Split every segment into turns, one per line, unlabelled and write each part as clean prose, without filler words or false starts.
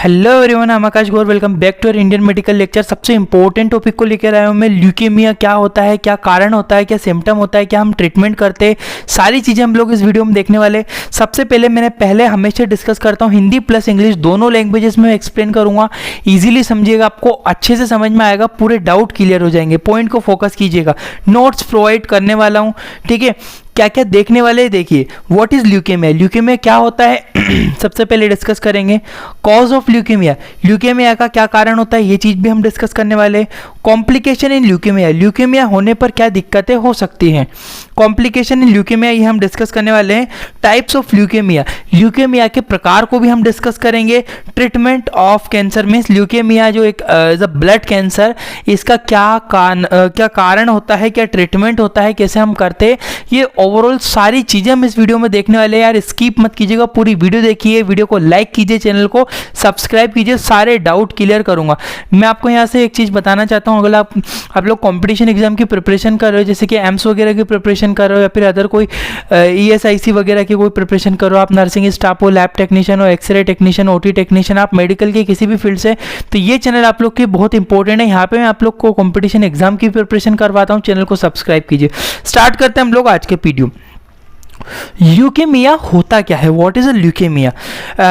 Hello everyone, I am Akash Gaur. Welcome back to our Indian medical lecture. सबसे important topic को लेकर आया हूँ मैं। ल्यूकेमिया क्या होता है, क्या कारण होता है, क्या सिम्टम होता है, क्या हम ट्रीटमेंट करते हैं, सारी चीज़ें हम लोग इस वीडियो में देखने वाले। सबसे पहले हमेशा डिस्कस करता हूँ हिंदी प्लस इंग्लिश दोनों लैंग्वेजेस में एक्सप्लेन करूँगा। ईजिली समझिएगा, आपको अच्छे से समझ में आएगा, पूरे डाउट क्लियर हो जाएंगे। पॉइंट को फोकस कीजिएगा। नोट्स प्रोवाइड करने वाला हूँ, ठीक है। क्या क्या देखने वाले हैं देखिए। व्हाट इज ल्यूकेमिया, ल्यूकेमिया क्या होता है सबसे पहले डिस्कस करेंगे। कॉज ऑफ ल्यूकेमिया, ल्यूकेमिया का क्या कारण होता है, ये चीज भी हम डिस्कस करने वाले हैं। कॉम्प्लिकेशन इन ल्यूकेमिया, ल्यूकेमिया होने पर क्या दिक्कतें हो सकती हैं। कॉम्प्लिकेशन इन ल्यूकेमिया ये हम डिस्कस करने वाले हैं। टाइप्स ऑफ ल्यूकेमिया, ल्यूकेमिया के प्रकार को भी हम डिस्कस करेंगे। Treatment of cancer means leukaemia जो एक ब्लड कैंसर, इसका क्या कारण होता है, क्या ट्रीटमेंट होता है, कैसे हम करते हैं, ये ओवरऑल सारी चीजें हम इस वीडियो में देखने वाले हैं। यार स्किप मत कीजिएगा, पूरी वीडियो देखिए, वीडियो को लाइक कीजिए, चैनल को सब्सक्राइब कीजिए, सारे डाउट क्लियर करूंगा। मैं आपको यहाँ से एक चीज बताना चाहता हूँ। अगर आप लोग कंपटीशन एग्जाम की प्रिपरेशन कर रहे हो, जैसे कि एम्स वगैरह की प्रिपरेशन कर रहे हो, या फिर अदर कोई ESIC वगैरह की कोई प्रिपरेशन कर रहे हो, आप नर्सिंग स्टाफ हो, लैब टेक्नीशियन हो, एक्सरे टेक्नीशियन, OT टेक्नीशियन, आप मेडिकल के किसी भी फील्ड से, तो ये चैनल आप लोग के बहुत इंपॉर्टेंट है। यहाँ पे मैं आप लोग को कंपटीशन एग्जाम की प्रिपरेशन करवाता हूँ। चैनल को सब्सक्राइब कीजिए। स्टार्ट करते हैं हम लोग आज के वीडियो। ल्यूकेमिया होता क्या है, व्हाट इज अ ल्यूकेमिया।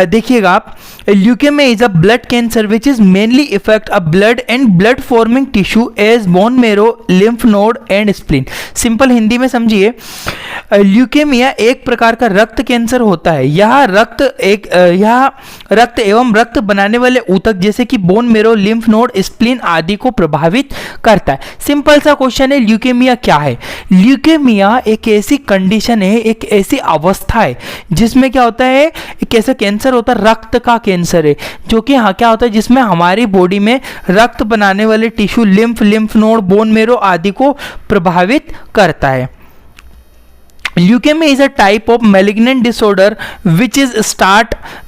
देखिएगा आप, leukaemia is a blood cancer which is mainly effect a blood and blood forming tissue as bone marrow, lymph node and spleen. Simple Hindi में समझिए, ल्यूकेमिया एक प्रकार का रक्त कैंसर होता है। यह रक्त एवं रक्त बनाने वाले ऊतक जैसे कि bone marrow, lymph node, spleen आदि को प्रभावित करता है। सिंपल सा क्वेश्चन है, ल्यूकेमिया क्या है। ल्यूकेमिया एक ऐसी कंडीशन है, एक ऐसी अवस्था है जिसमें क्या होता है, एक ऐसा कैंसर होता है, रक्त का कैंसर है, जो कि क्या होता है, जिसमें हमारी बॉडी में रक्त बनाने वाले tissue, lymph node, bone marrow आदि को प्रभावित करता है। Leukaemia is a type of malignant disorder which is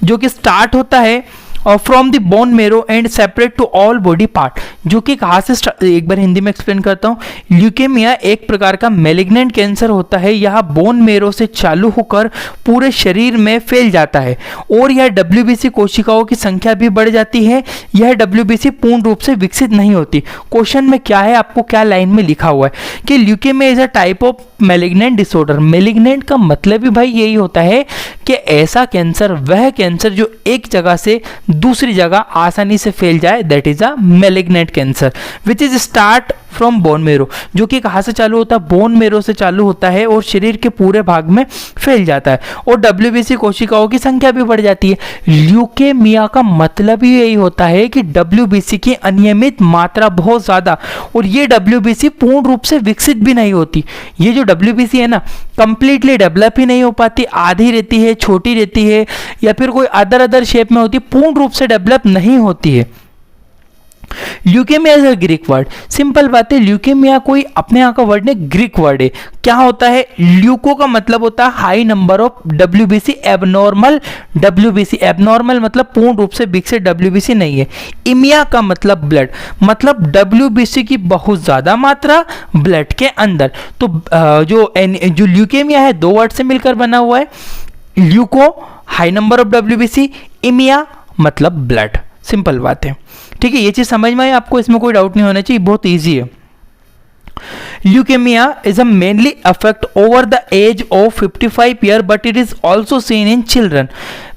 जो कि स्टार्ट होता है from the bone marrow and separate to all body part. जो कि कहाँ से एक बार हिंदी में एक्सप्लेन करता हूँ। ल्यूकेमिया एक प्रकार का मैलिग्नेंट कैंसर होता है। यह बोन मेरो से चालू होकर पूरे शरीर में फैल जाता है और यह WBC कोशिकाओं की संख्या भी बढ़ जाती है। यह WBC पूर्ण रूप से विकसित नहीं होती। क्वेश्चन में क्या है, आपको क्या लाइन में लिखा हुआ है कि leukaemia is a type of malignant disorder. Malignant का मतलब भी भाई यही होता है कि ऐसा कैंसर, वह कैंसर जो एक जगह से दूसरी जगह आसानी से फैल जाए, that is a malignant cancer which is start from bone marrow. जो कि कहाँ से चालू होता है, बोन मेरो से चालू होता है और शरीर के पूरे भाग में फैल जाता है और WBC कोशिकाओं की संख्या भी बढ़ जाती है। ल्यूकेमिया का मतलब ही यही होता है कि WBC की अनियमित मात्रा बहुत ज्यादा, और ये WBC पूर्ण रूप से विकसित भी नहीं होती। ये जो WBC है ना, कंप्लीटली डेवलप ही नहीं हो पाती, आधी रहती है, छोटी रहती है, या फिर कोई अदर शेप में होती है, पूर्ण रूप से डेवलप नहीं होती है। Leukaemia is a Greek word. Simple बात है, ल्यूकेमिया कोई अपने यहाँ का वर्ड नहीं, ग्रीक वर्ड है। क्या होता है, ल्यूको का मतलब होता है high number of WBC, abnormal WBC, abnormal मतलब पूर्ण रूप से विकसित WBC नहीं है। इमिया का मतलब ब्लड, मतलब WBC की बहुत ज्यादा मात्रा ब्लड के अंदर। तो जो ल्यूकेमिया है दो वर्ड से मिलकर बना हुआ है। Leuco high number of WBC, इमिया मतलब ब्लड। सिंपल बात है, ठीक है। ये चीज समझ में आए आपको, इसमें कोई डाउट नहीं होना चाहिए, बहुत इजी है। Leukemia is a mainly affect over the age of 55 year, but it is also seen in children.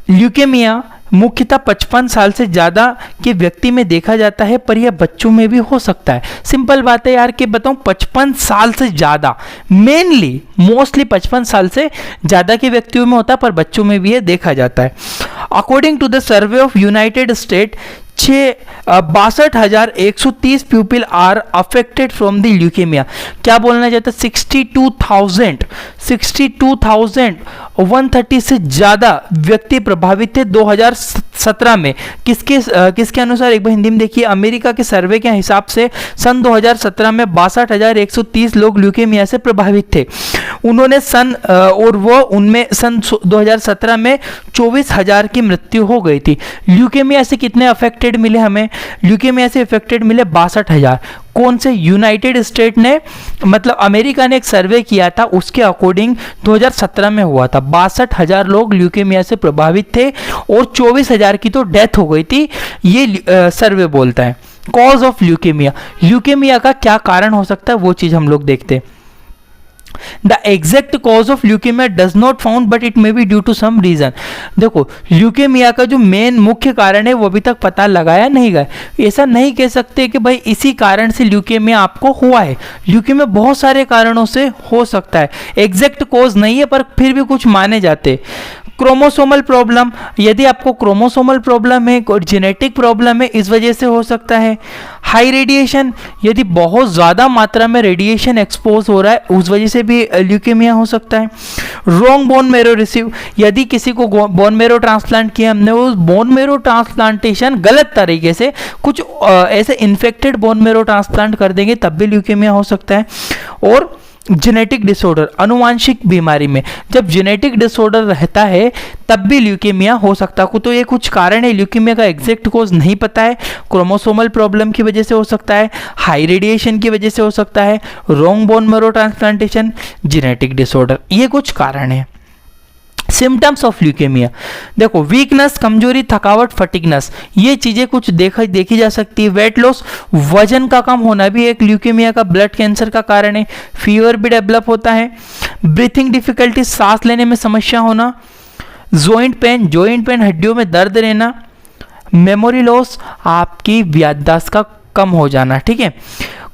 Leukemia मुख्यतः 55 साल से ज़्यादा के व्यक्ति में देखा जाता है, पर यह बच्चों में भी हो सकता है। सिंपल बात है यार कि बताऊं, 55 साल से ज़्यादा, मेनली मोस्टली 55 साल से ज़्यादा के व्यक्तियों में होता है, पर बच्चों में भी यह देखा जाता है। According to the survey of United State, 62,130 people are affected from the leukaemia. क्या बोलना चाहता है, 62,130 से ज्यादा व्यक्ति प्रभावित थे 2017 में। किसके अनुसार, एक बार हिंदी में देखिए। अमेरिका के सर्वे के हिसाब से सन 2017 में 62,130 लोग ल्यूकेमिया से प्रभावित थे। उन्होंने उनमें सन 2017 में 24,000 की मृत्यु हो गई थी। ल्यूकेमिया से कितने अफेक्टेड मिले हमें, ल्यूकेमिया से अफेक्टेड मिले 62,000। कौन से यूनाइटेड स्टेट ने मतलब अमेरिका ने एक सर्वे किया था, उसके अकॉर्डिंग 2017 में हुआ था 62,000 लोग ल्यूकेमिया से प्रभावित थे और 24,000 की तो डेथ हो गई थी, ये सर्वे बोलता है। कॉज ऑफ ल्यूकेमिया, ल्यूकेमिया का क्या कारण हो सकता है वो चीज हम लोग देखते हैं। The exact cause of leukaemia does not found but it may be due to some reason. देखो ल्यूकेमिया का जो मेन मुख्य कारण है वो अभी तक पता लगाया नहीं गया। ऐसा नहीं कह सकते कि भाई इसी कारण से ल्यूकेमिया आपको हुआ है। ल्यूकेमिया बहुत सारे कारणों से हो सकता है, एग्जैक्ट कॉज नहीं है पर फिर भी कुछ माने जाते। क्रोमोसोमल प्रॉब्लम, यदि आपको क्रोमोसोमल प्रॉब्लम है और जेनेटिक प्रॉब्लम है इस वजह से हो सकता है। हाई रेडिएशन, यदि बहुत ज़्यादा मात्रा में रेडिएशन एक्सपोज हो रहा है उस वजह से भी ल्यूकेमिया हो सकता है। रॉन्ग बोन मेरो रिसीव, यदि किसी को बोन मेरो ट्रांसप्लांट किया हमने, उस बोन मेरो ट्रांसप्लांटेशन गलत तरीके से कुछ ऐसे इन्फेक्टेड बोन मेरो ट्रांसप्लांट कर देंगे तब भी ल्यूकेमिया हो सकता है। और जेनेटिक डिसऑर्डर, अनुवांशिक बीमारी में जब जेनेटिक डिसऑर्डर रहता है तब भी ल्यूकेमिया हो सकता है। तो ये कुछ कारण है, ल्यूकेमिया का एग्जैक्ट कॉज नहीं पता है। क्रोमोसोमल प्रॉब्लम की वजह से हो सकता है, हाई रेडिएशन की वजह से हो सकता है, wrong bone marrow transplantation, genetic disorder, ये कुछ कारण है। सिम्टम्स ऑफ ल्यूकेमिया, देखो वीकनेस, कमजोरी, थकावट, फटिगनेस, ये चीजें कुछ देखी जा सकती है। वेट लॉस, वजन का कम होना भी एक ल्यूकेमिया का ब्लड कैंसर का कारण है। फीवर भी डेवलप होता है। ब्रीथिंग डिफिकल्टी, सांस लेने में समस्या होना। जॉइंट पेन, हड्डियों में दर्द रहना। मेमोरी लॉस, आपकी याददाश्त का कम हो जाना। ठीक है,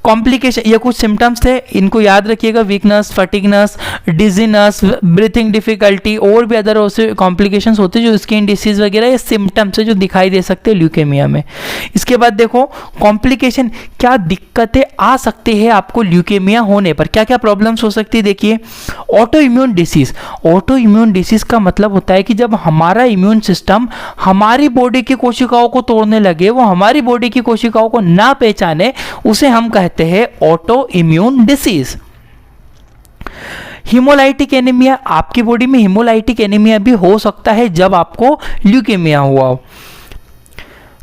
कॉम्प्लिकेशन, ये कुछ सिम्टम्स थे, इनको याद रखिएगा। वीकनेस, फटिगनेस, डिजीनेस, ब्रीथिंग डिफिकल्टी, और भी अदर कॉम्प्लिकेशंस होते हैं जो स्किन डिसीज वगैरह, ये सिम्टम्स है जो दिखाई दे सकते हैं ल्यूकेमिया में। इसके बाद देखो कॉम्प्लिकेशन, क्या दिक्कतें आ सकती है आपको ल्यूकेमिया होने पर, क्या क्या प्रॉब्लम्स हो सकती है। देखिए auto immune disease, auto immune disease का मतलब होता है कि जब हमारा इम्यून सिस्टम हमारी बॉडी की कोशिकाओं को तोड़ने लगे, वो हमारी बॉडी की कोशिकाओं को ना पहचाने, उसे हम कहते हैं auto immune disease. Haemolytic anaemia, आपकी बॉडी में हीमोलाइटिक एनीमिया भी हो सकता है जब आपको ल्यूकेमिया हुआ हो।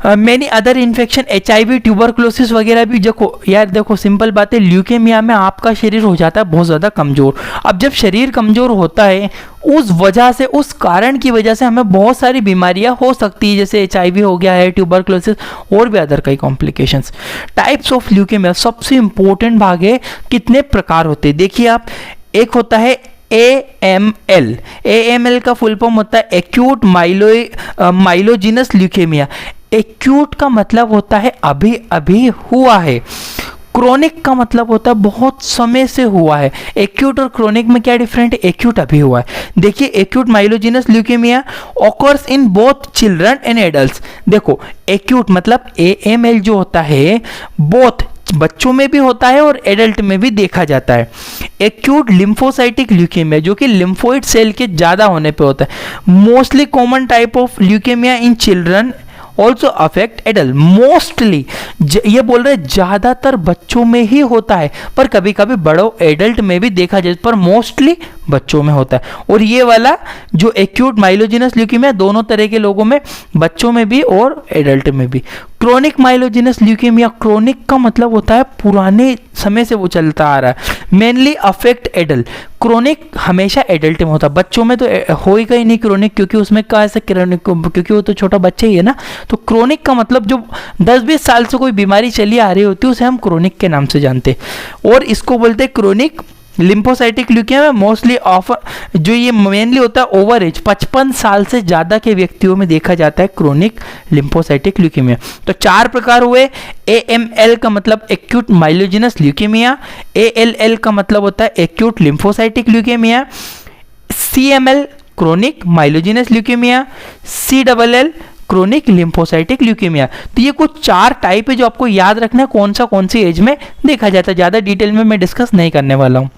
Many other infection, HIV, tuberculosis वगैरह भी। देखो सिंपल बात है, ल्यूकेमिया में आपका शरीर हो जाता है बहुत ज़्यादा कमज़ोर। अब जब शरीर कमज़ोर होता है उस वजह से, उस कारण की वजह से हमें बहुत सारी बीमारियां हो सकती है, जैसे HIV हो गया है, ट्यूबरक्लोसिस और भी अदर कई कॉम्प्लिकेशंस। टाइप्स ऑफ ल्यूकेमिया, सबसे इंपॉर्टेंट भाग है कितने प्रकार होते हैं। देखिए आप, एक होता है AML, AML का फुल फॉर्म होता है एक्यूट माइलोजिनस ल्यूकेमिया। एक्यूट का मतलब होता है अभी अभी हुआ है। क्रोनिक का मतलब होता है बहुत समय से हुआ है। एक्यूट और क्रोनिक में क्या डिफरेंट है, एक्यूट अभी हुआ है। देखिए acute myelogenous leukaemia occurs in both children and adults. देखो एक्यूट मतलब AML जो होता है बोथ बच्चों में भी होता है और एडल्ट में भी देखा जाता है। एक्यूट लिम्फोसाइटिक ल्यूकेमिया जो कि लिम्फोइड सेल के ज़्यादा होने पे होता है। Mostly common type of leukaemia in children also affect adult. Mostly ये बोल रहे ज़्यादातर बच्चों में ही होता है, पर कभी कभी बड़ों एडल्ट में भी देखा जाए, पर मोस्टली बच्चों में होता है। और ये वाला जो एक्यूट माइलोजिनस ल्यूकेमिया दोनों तरह के लोगों में, बच्चों में भी और एडल्ट में भी। क्रोनिक माइलोजिनस ल्यूकेमिया, क्रोनिक का मतलब होता है पुराने समय से वो चलता आ रहा है, मेनली अफेक्ट एडल्ट। क्रोनिक हमेशा एडल्ट में होता है, बच्चों में तो होएगा ही नहीं क्रोनिक, क्योंकि उसमें कहा ऐसा क्रोनिक, क्योंकि वो तो छोटा बच्चा ही है ना। तो क्रोनिक का मतलब जो 10-20 साल से कोई बीमारी चली आ रही होती है उसे हम क्रोनिक के नाम से जानते हैं, और इसको बोलते हैं chronic lymphocytic leukaemia. Mostly offer जो ये मेनली होता है ओवर एज 55 साल से ज़्यादा के व्यक्तियों में देखा जाता है क्रोनिक लिम्फोसाइटिक ल्यूकेमिया। तो 4 प्रकार हुए। AML का मतलब एक्यूट माइलोजिनस ल्यूकेमिया, ALL का मतलब होता है acute lymphocytic leukaemia, CML chronic myelogenous leukaemia, CLL chronic lymphocytic leukaemia. तो ये कुछ 4 टाइप है जो आपको याद रखना है कौन सी एज में देखा जाता है। ज़्यादा डिटेल में मैं डिस्कस नहीं करने वाला हूँ।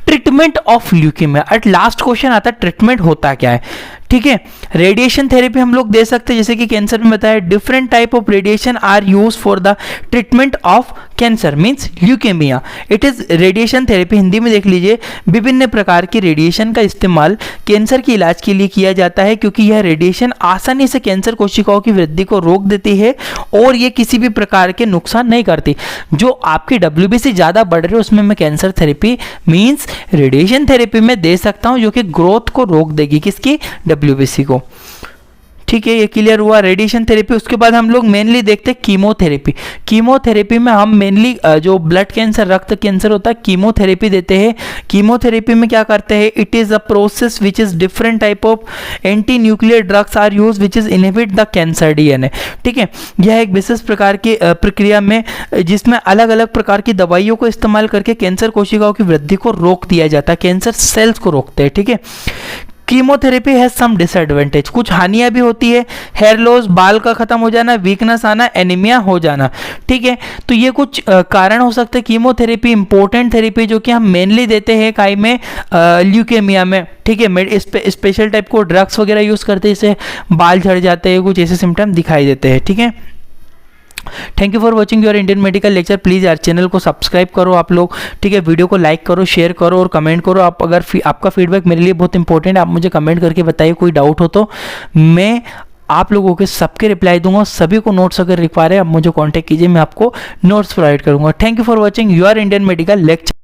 Treatment of leukaemia, at last question आता है ट्रीटमेंट होता क्या है। ठीक ठीक है। रेडिएशन थेरेपी हम लोग दे सकते हैं, जैसे कि कैंसर में बताया different type of radiation are use for the treatment of cancer means leukaemia. It is radiation therapy, Hindi में देख लीजिए, विभिन्न प्रकार की रेडिएशन का इस्तेमाल कैंसर के इलाज के लिए किया जाता है, क्योंकि यह रेडिएशन आसानी से कैंसर कोशिकाओं की वृद्धि को रोक देती है और ये किसी भी प्रकार के नुकसान नहीं करती। जो आपकी WBC ज़्यादा बढ़ रही है उसमें मैं cancer therapy means radiation therapy में दे सकता हूँ, जो कि ग्रोथ को रोक देगी, किसकी, WBC को। ठीक है, ये क्लियर हुआ रेडिएशन थेरेपी। उसके बाद हम लोग मेनली देखते हैं कीमोथेरेपी। कीमोथेरेपी में हम मेनली जो ब्लड कैंसर, रक्त कैंसर होता है, कीमोथेरेपी देते हैं। कीमोथेरेपी में क्या करते हैं, it is a process which is different type of anti nuclear drugs are use which is inhibit the cancer DNA। ठीक है, यह एक विशेष प्रकार की प्रक्रिया में जिसमें अलग अलग प्रकार की दवाइयों को इस्तेमाल करके कैंसर कोशिकाओं की वृद्धि को रोक दिया जाता है, कैंसर सेल्स को रोकते हैं। ठीक है, कीमोथेरेपी हैज सम डिसएडवांटेज, कुछ हानियां भी होती है, हेयर लॉस, बाल का खत्म हो जाना, वीकनेस आना, एनीमिया हो जाना। ठीक है, तो ये कुछ कारण हो सकते हैं। कीमोथेरेपी इंपॉर्टेंट थेरेपी जो कि हम मेनली देते हैं काई में, ल्यूकेमिया में। ठीक है, स्पेशल टाइप को ड्रग्स वगैरह यूज़ करते हैं, इससे बाल झड़ जाते हैं, कुछ ऐसे सिम्टम दिखाई देते हैं। ठीक है, thank you for watching your Indian medical lecture. Please यार चैनल को सब्सक्राइब करो आप लोग। ठीक है, वीडियो को लाइक करो, शेयर करो और कमेंट करो। आप अगर आपका फीडबैक मेरे लिए बहुत इंपॉर्टेंट है, आप मुझे कमेंट करके बताइए। कोई डाउट हो तो मैं आप लोगों के सबके रिप्लाई दूंगा। सभी को नोट्स अगर रिक्वायर है आप मुझे कॉन्टैक्ट कीजिए, मैं आपको नोट्स प्रोवाइड करूंगा। Thank you for watching your Indian medical lecture.